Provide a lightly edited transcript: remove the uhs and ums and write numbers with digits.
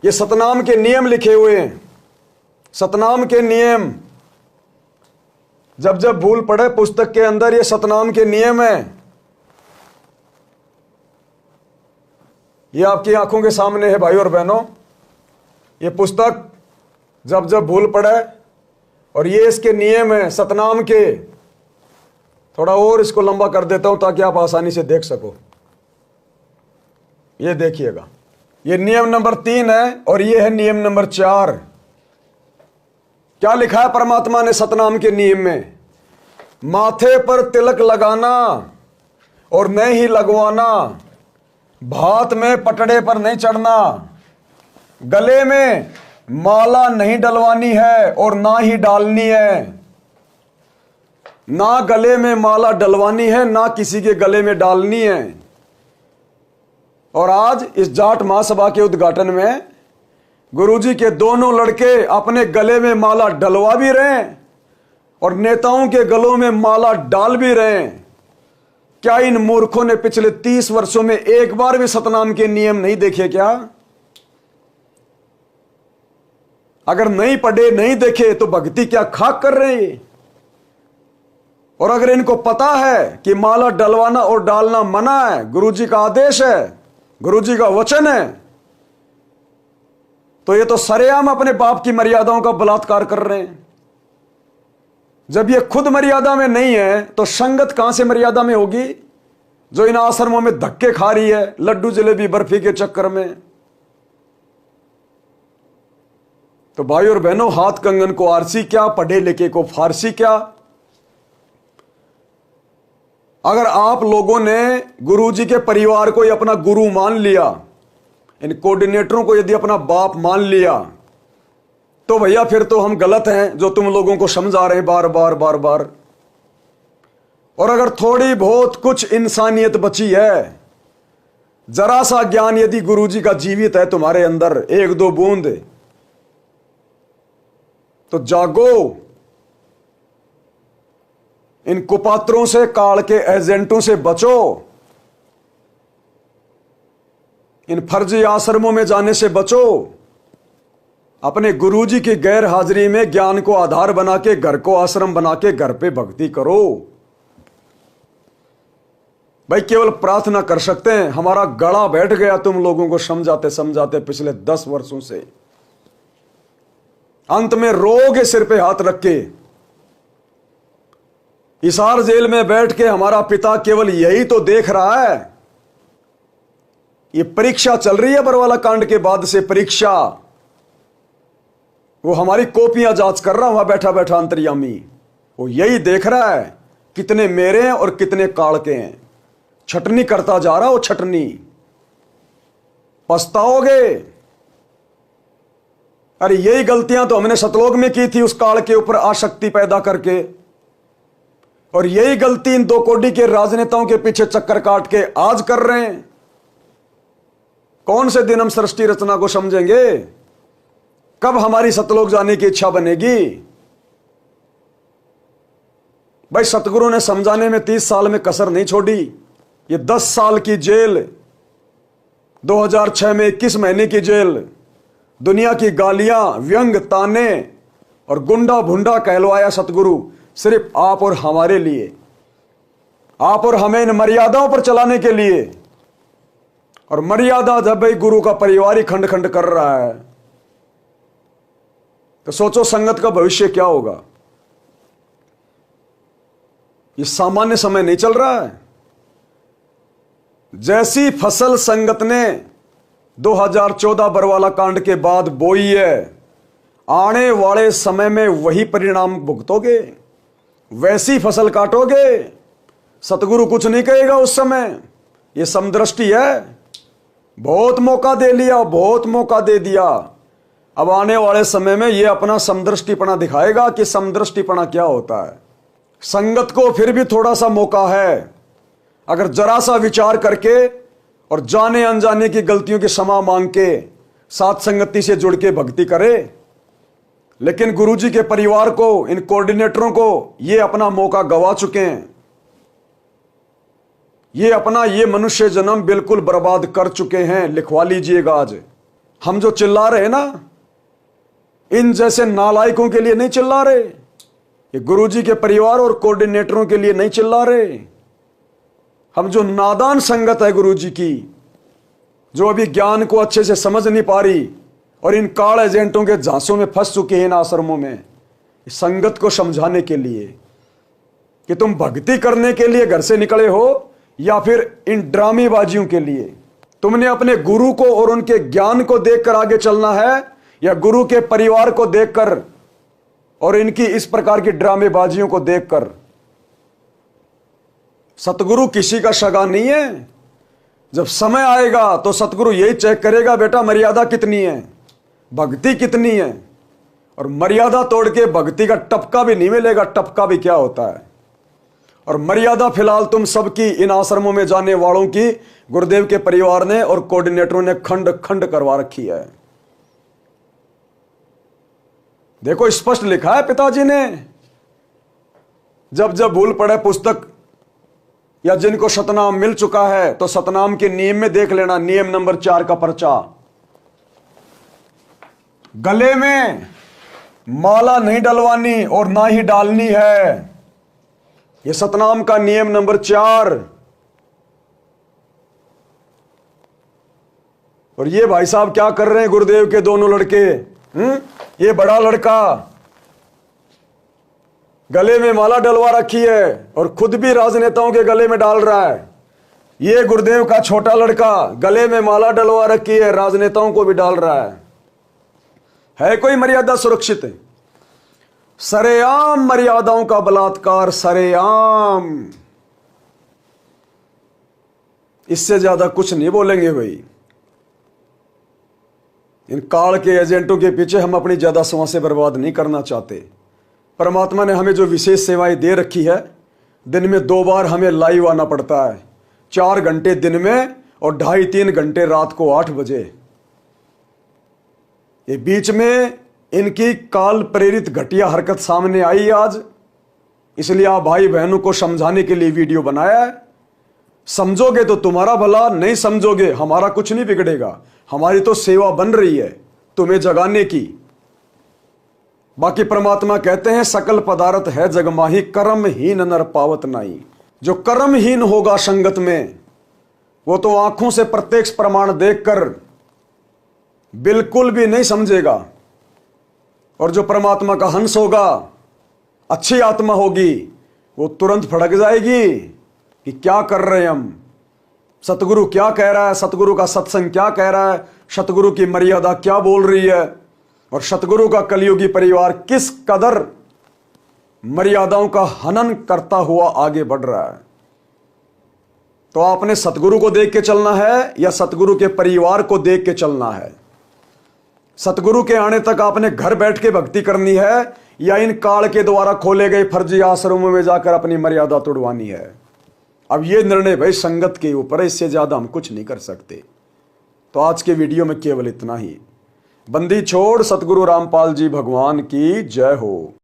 ये सतनाम के नियम लिखे हुए हैं, सतनाम के नियम। जब जब भूल पड़े पुस्तक के अंदर ये सतनाम के नियम है। ये आपकी आंखों के सामने है भाई और बहनों, ये पुस्तक जब जब भूल पड़े, और ये इसके नियम है सतनाम के। थोड़ा और इसको लंबा कर देता हूं ताकि आप आसानी से देख सको। ये देखिएगा, ये नियम नंबर 3 है और ये है नियम नंबर 4। क्या लिखा है परमात्मा ने सतनाम के नियम में? माथे पर तिलक लगाना और नहीं ही लगवाना, भात में पटड़े पर नहीं चढ़ना, गले में माला नहीं डलवानी है और ना ही डालनी है। ना गले में माला डलवानी है, ना किसी के गले में डालनी है। और आज इस जाट महासभा के उद्घाटन में गुरुजी के दोनों लड़के अपने गले में माला डलवा भी रहे हैं और नेताओं के गलों में माला डाल भी रहे हैं। क्या इन मूर्खों ने पिछले 30 वर्षों में एक बार भी सतनाम के नियम नहीं देखे क्या? अगर नहीं पढ़े नहीं देखे तो भक्ति क्या खाक कर रहे हैं? और अगर इनको पता है कि माला डलवाना और डालना मना है, गुरुजी का आदेश है, गुरुजी का वचन है, तो ये तो सरेआम अपने बाप की मर्यादाओं का बलात्कार कर रहे हैं। जब ये खुद मर्यादा में नहीं है तो संगत कहां से मर्यादा में होगी, जो इन आश्रमों में धक्के खा रही है लड्डू जलेबी बर्फी के चक्कर में। तो भाई और बहनों, हाथ कंगन को आरसी क्या, पढ़े लिखे को फारसी क्या। अगर आप लोगों ने गुरुजी के परिवार को अपना गुरु मान लिया, इन कोऑर्डिनेटरों को यदि अपना बाप मान लिया, तो भैया फिर तो हम गलत हैं जो तुम लोगों को समझा रहे हैं बार बार बार बार। और अगर थोड़ी बहुत कुछ इंसानियत बची है, जरा सा ज्ञान यदि गुरुजी का जीवित है तुम्हारे अंदर, 1-2 बूंद, तो जागो। इन कुपात्रों से, काल के एजेंटों से बचो। इन फर्जी आश्रमों में जाने से बचो। अपने गुरुजी की गैर हाजिरी में ज्ञान को आधार बना के घर को आश्रम बना के घर पे भक्ति करो। भाई केवल प्रार्थना कर सकते हैं। हमारा गला बैठ गया तुम लोगों को समझाते समझाते पिछले 10 वर्षों से। अंत में रोगे सिर पे हाथ रख के। हिसार जेल में बैठ के हमारा पिता केवल यही तो देख रहा है। ये परीक्षा चल रही है बरवाला कांड के बाद से, परीक्षा। वो हमारी कॉपियां जांच कर रहा वहां बैठा बैठा अंतर्यामी। वो यही देख रहा है कितने मेरे हैं और कितने काल के हैं। छटनी करता जा रहा, वो छटनी। पछताओगे। अरे यही गलतियां तो हमने सतलोक में की थी, उस काल के ऊपर आसक्ति पैदा करके। और यही गलती इन 2 कोडी के राजनेताओं के पीछे चक्कर काट के आज कर रहे हैं। कौन से दिन हम सृष्टि रचना को समझेंगे? कब हमारी सतलोक जाने की इच्छा बनेगी? भाई सतगुरु ने समझाने में 30 साल में कसर नहीं छोड़ी। ये 10 साल की जेल, 2006 में 21 महीने की जेल, दुनिया की गालियां, व्यंग, ताने और गुंडा भुंडा कहलवाया सतगुरु सिर्फ आप और हमारे लिए, आप और हमें इन मर्यादाओं पर चलाने के लिए। और मर्यादा जब भाई गुरु का परिवार ही खंड खंड कर रहा है, तो सोचो संगत का भविष्य क्या होगा। ये सामान्य समय नहीं चल रहा है। जैसी फसल संगत ने 2014 बरवाला कांड के बाद बोई है, आने वाले समय में वही परिणाम भुगतोगे, वैसी फसल काटोगे। सतगुरु कुछ नहीं कहेगा उस समय। ये समदृष्टि है। बहुत मौका दे लिया, बहुत मौका दे दिया। अब आने वाले समय में ये अपना समदृष्टिपना दिखाएगा कि समदृष्टिपना क्या होता है। संगत को फिर भी थोड़ा सा मौका है। अगर जरा सा विचार करके और जाने अनजाने की गलतियों की क्षमा मांग के साथ संगति से जुड़ के भक्ति करे। लेकिन गुरुजी के परिवार को, इन कोऑर्डिनेटरों को ये अपना मौका गवा चुके हैं। ये अपना ये मनुष्य जन्म बिल्कुल बर्बाद कर चुके हैं। लिखवा लीजिएगा आज। हम जो चिल्ला रहे हैं ना, इन जैसे नालायकों के लिए नहीं चिल्ला रहे, ये गुरुजी के परिवार और कोऑर्डिनेटरों के लिए नहीं चिल्ला रहे। हम जो नादान संगत है गुरुजी की, जो अभी ज्ञान को अच्छे से समझ नहीं पा रही और इन काल एजेंटों के झांसों में फंस चुके हैं इन आश्रमों में, इस संगत को समझाने के लिए कि तुम भक्ति करने के लिए घर से निकले हो या फिर इन ड्रामेबाजियों के लिए। तुमने अपने गुरु को और उनके ज्ञान को देखकर आगे चलना है या गुरु के परिवार को देखकर और इनकी इस प्रकार की ड्रामेबाजियों को देखकर। सतगुरु किसी का सगा नहीं है। जब समय आएगा तो सतगुरु यही चेक करेगा, बेटा मर्यादा कितनी है, भक्ति कितनी है। और मर्यादा तोड़ के भक्ति का टपका भी नहीं मिलेगा। टपका भी क्या होता है? और मर्यादा फिलहाल तुम सबकी इन आश्रमों में जाने वालों की गुरुदेव के परिवार ने और कोऑर्डिनेटरों ने खंड खंड करवा रखी है। देखो स्पष्ट लिखा है पिताजी ने, जब जब भूल पड़े पुस्तक या जिनको सतनाम मिल चुका है तो सतनाम के नियम में देख लेना, नियम नंबर 4 का पर्चा। गले में माला नहीं डलवानी और ना ही डालनी है, यह सतनाम का नियम नंबर 4। और ये भाई साहब क्या कर रहे हैं गुरुदेव के दोनों लड़के? ये बड़ा लड़का गले में माला डलवा रखी है और खुद भी राजनेताओं के गले में डाल रहा है। ये गुरुदेव का छोटा लड़का गले में माला डलवा रखी है, राजनेताओं को भी डाल रहा है कोई मर्यादा सुरक्षित? सरेआम मर्यादाओं का बलात्कार, सरेआम। इससे ज्यादा कुछ नहीं बोलेंगे भाई। इन काल के एजेंटों के पीछे हम अपनी ज्यादा श्वासें बर्बाद नहीं करना चाहते। परमात्मा ने हमें जो विशेष सेवाएं दे रखी है, दिन में 2 बार हमें लाइव आना पड़ता है, 4 घंटे दिन में और 2.5-3 घंटे रात को 8 बजे। ये बीच में इनकी काल प्रेरित घटिया हरकत सामने आई आज, इसलिए आप भाई बहनों को समझाने के लिए वीडियो बनाया है। समझोगे तो तुम्हारा भला, नहीं समझोगे हमारा कुछ नहीं बिगड़ेगा। हमारी तो सेवा बन रही है तुम्हें जगाने की। बाकी परमात्मा कहते हैं सकल पदार्थ है जगमाही, कर्महीन नर पावत नाई। जो कर्महीन होगा संगत में, वो तो आंखों से प्रत्यक्ष प्रमाण देखकर बिल्कुल भी नहीं समझेगा। और जो परमात्मा का हंस होगा, अच्छी आत्मा होगी, वो तुरंत फड़क जाएगी कि क्या कर रहे हैं हम, सतगुरु क्या कह रहा है, सतगुरु का सत्संग क्या कह रहा है, सतगुरु की मर्यादा क्या बोल रही है, और सतगुरु का कलयुगी परिवार किस कदर मर्यादाओं का हनन करता हुआ आगे बढ़ रहा है। तो आपने सतगुरु को देख के चलना है या सतगुरु के परिवार को देख के चलना है? सतगुरु के आने तक आपने घर बैठ के भक्ति करनी है या इन काल के द्वारा खोले गए फर्जी आश्रमों में जाकर अपनी मर्यादा तोड़वानी है? अब यह निर्णय भाई संगत के ऊपर है, इससे ज्यादा हम कुछ नहीं कर सकते। तो आज के वीडियो में केवल इतना ही। बंदी छोड़ सतगुरु रामपाल जी भगवान की जय हो।